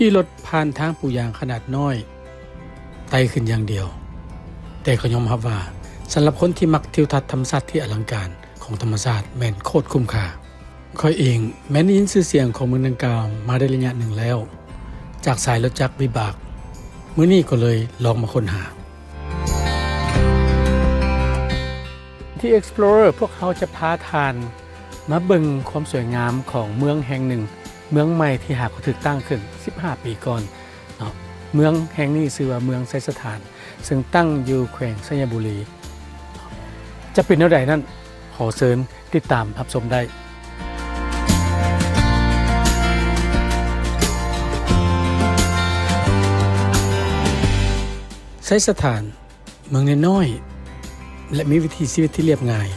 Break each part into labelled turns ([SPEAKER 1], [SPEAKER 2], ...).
[SPEAKER 1] ขี่รถผ่านทางปูยางขนาดน้อยไต่ขึ้นอย่างเดียวแต่ก็ยอมรับว่าสำหรับคนที่มักทิวทัศน์ธรรมชาติที่อลังการของธรรมชาติแม่นโคตรคุ้มค่าค่อยเองแม้นยินชื่อเสียงของเมืองดังกล่าวมาได้ระยะหนึ่งแล้วจากสายรถจักรวิบากมื้อนี้ก็เลยลองมาค้นหาที่ Explorer พวกเขาจะพาทานมาเบิ่งความสวยงามของเมืองแห่งหนึ่งเมืองใหม่ที่หากถูกตั้งขึ้น15ปีก่อนเนาะเมืองแห่งนี้ชื่อว่าเมืองไซสถานซึ่งตั้งอยู่แขวงสัญบุรีจะเป็นแนวใดนั้นขอเชิญติดตามรับชมได้ไซสถานเมืองน้อยๆและมีวิถีชีวิตที่เรียบง่าย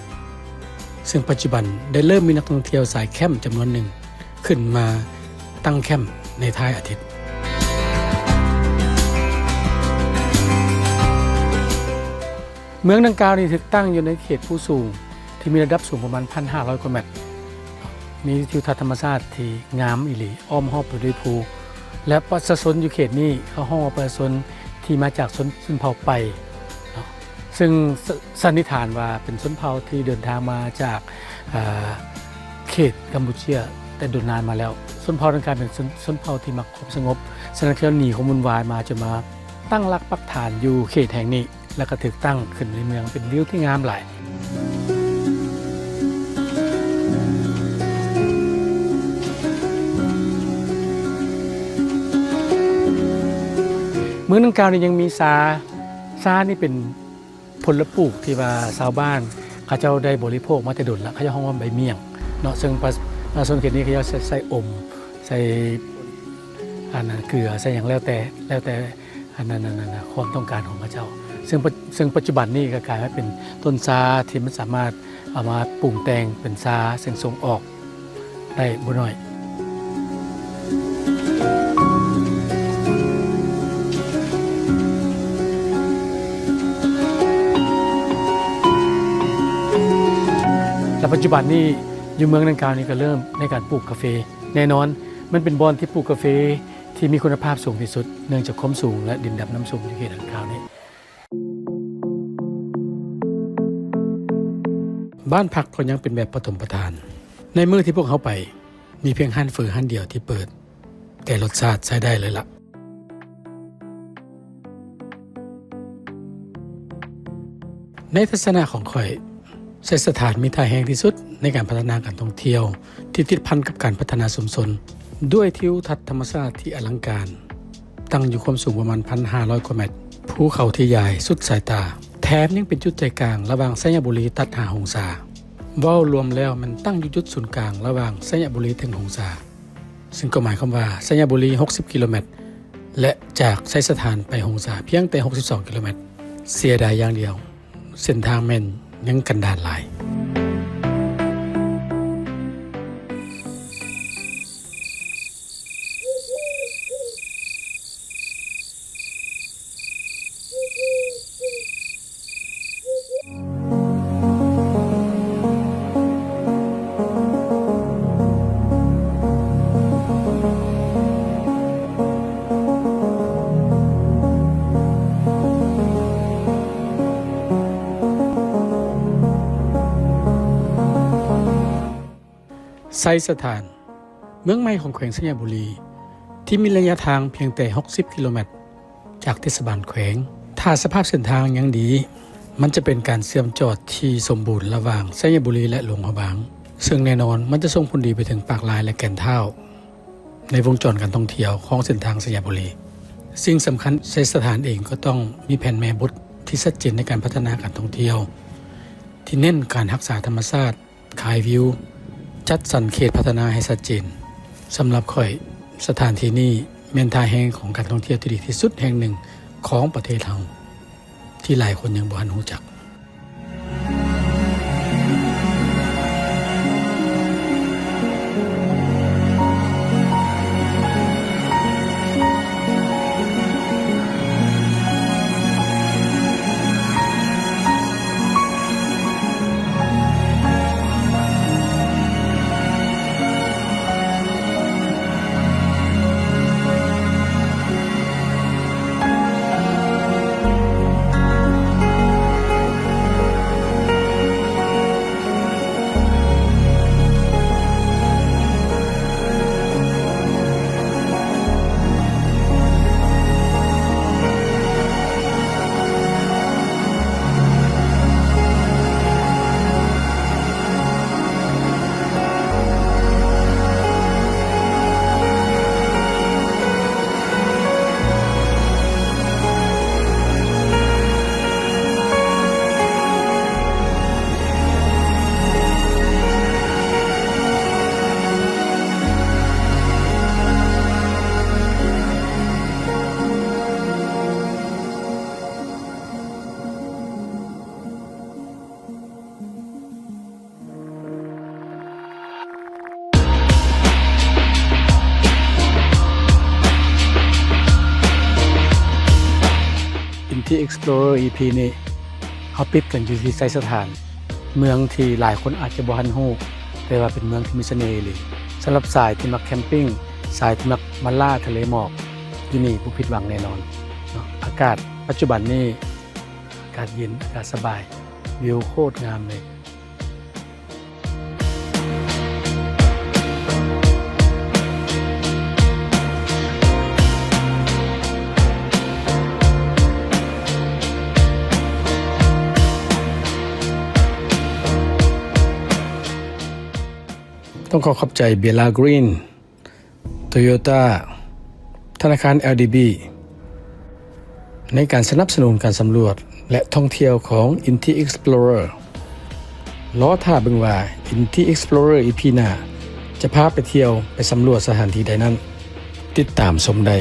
[SPEAKER 1] ซึ่งปัจจุบันได้เริ่มมีนักท่องเที่ยวสายแคมป์จำนวนหนึ่งขึ้นมาตั้งแคมป์ในท้ายอาทิตย์เมืองดังกล่าวนี้ถูกตั้งอยู่ในเขตภูสูงที่มีระดับสูงประมาณ 1,500 กว่าเมตรมีทิวทัศน์ธรรมชาติที่งามอีหลีอ้อมรอบไปด้วยภูและประชาชนอยู่เขตนี้เขาฮ้องว่าประชาชนที่มาจากชนเผ่าไปซึ่งสันนิษฐานว่าเป็นชนเผ่าที่เดินทางมาจากเขตกัมพูชีแต่โดนนานมาแล้วชนเผ่าดังกล่าวเป็นชนเผ่าที่มักความสงบฉะนั้นเขาหนีความวุ่นวายมาจนมาตั้งหลักปักฐานอยู่เขตแห่งนี้แล้วก็ถูกตั้งขึ้นในเมืองเป็นวิวที่งามหลายเมืองดังกล่าวนี้ยังมีซานี่เป็นผลปลูกที่ว่าชาวบ้านเขาเจ้าได้บริโภคมาแต่ดุลแล้วเขาจะฮ้องว่าใบเมี่ยงเนาะซึ่งประชาชนเขตนี้เขาจะใส่อมใส่เกลือใส่อย่างแล้วแต่ความต้องการของเขาเจ้าซึ่งปัจจุบันนี้ก็กลายมาเป็นต้นซาที่มันสามารถเอามาปรุงแต่งเป็นซาซึ่งส่งออกได้บ่น้อยและปัจจุบันนี้อยู่เมืองดังกล่าวนี้ก็เริ่มในการปลูกกาแฟแน่นอนมันเป็นบอนที่ปลูกกาแฟที่มีคุณภาพสูงที่สุดเนื่องจากความสูงและดินดำน้ำสูงอยู่เขตดังกล่าวนี้บ้านพักก็ยังเป็นแบบปฐมประทานในมื้อที่พวกเขาไปมีเพียงห้านเฟอห้านเดียวที่เปิดแต่รสชาติใช้ได้เลยล่ะในทัศนะของข่อยไซสถานมีท่าแห่งที่สุดในการพัฒนาการท่องเที่ยวที่ติดพันกับการพัฒนาชุมชนด้วยทิวทัศน์ธรรมชาติที่อลังการตั้งอยู่ความสูงประมาณ 1,500 กว่าเมตรภูเขาที่ใหญ่สุดสายตาแถมยังเป็นจุดใจกลางระหว่างสัญบุรีตัดหาหงสาเว้ารวมแล้วมันตั้งอยู่จุดศูนย์กลางระหว่างสัญบุรีถึงหงสาซึ่งก็หมายความว่าสัญบุรี60 กิโลเมตรและจากไซสถานไปหงสาเพียงแต่62 กิโลเมตรเสียดายอย่างเดียวเส้นทางแม่นยังกันดารหลายไซสถานเมืองใหม่ของแขวงสัญบุรีที่มีระยะทางเพียงแต่60 กิโลเมตรจากเทศบาลแขวงถ้าสภาพเส้นทางยังดีมันจะเป็นการเชื่อมจอดที่สมบูรณ์ระหว่างสัญบุรีและหลวงพระบางซึ่งแน่นอนมันจะส่งผลดีไปถึงปากลายและแก่นเฒ่าในวงจรการท่องเที่ยวของเส้นทางสัญบุรีสิ่งสำคัญไซสถานเองก็ต้องมีแผนแม่บทที่ชัดเจนในการพัฒนาการท่องเที่ยวที่เน้นการรักษาธรรมชาติขายวิวจัดสรรเขตพัฒนาให้ชัดเจนสำหรับข่อยสถานที่นี้แม่นท่าแห่งของการท่องเที่ยวที่ดีที่สุดแห่งหนึ่งของประเทศเราที่หลายคนยังบ่ทันรู้จัก
[SPEAKER 2] เ
[SPEAKER 1] Inti Explorer EP นี้เฮาปิดกันอยู่ที่ไซสถานเมืองที่หลายคนอาจจะบ่ทันฮู้แต่ว่าเป็นเมืองที่มีเสน่ห์เลยสำหรับสายที่มักแคมปิ้งสายที่มักมาล่าทะเลหมอกอยู่นี่บ่ผิดหวังแน่นอนเนาะอากาศปัจจุบันนี้อากาศเย็นอากาศสบายวิวโคตรงามเลยต้องขอขอบใจเบลลากรีนโตโยต้าธนาคาร LDB ในการสนับสนุนการสำรวจและท่องเที่ยวของ Inti Explorer ล้อท่าเบิ่งว่า Inti Explorer EP หน้าจะพาไปเที่ยวไปสำรวจสถานที่ใดนั้นติดตามชมได้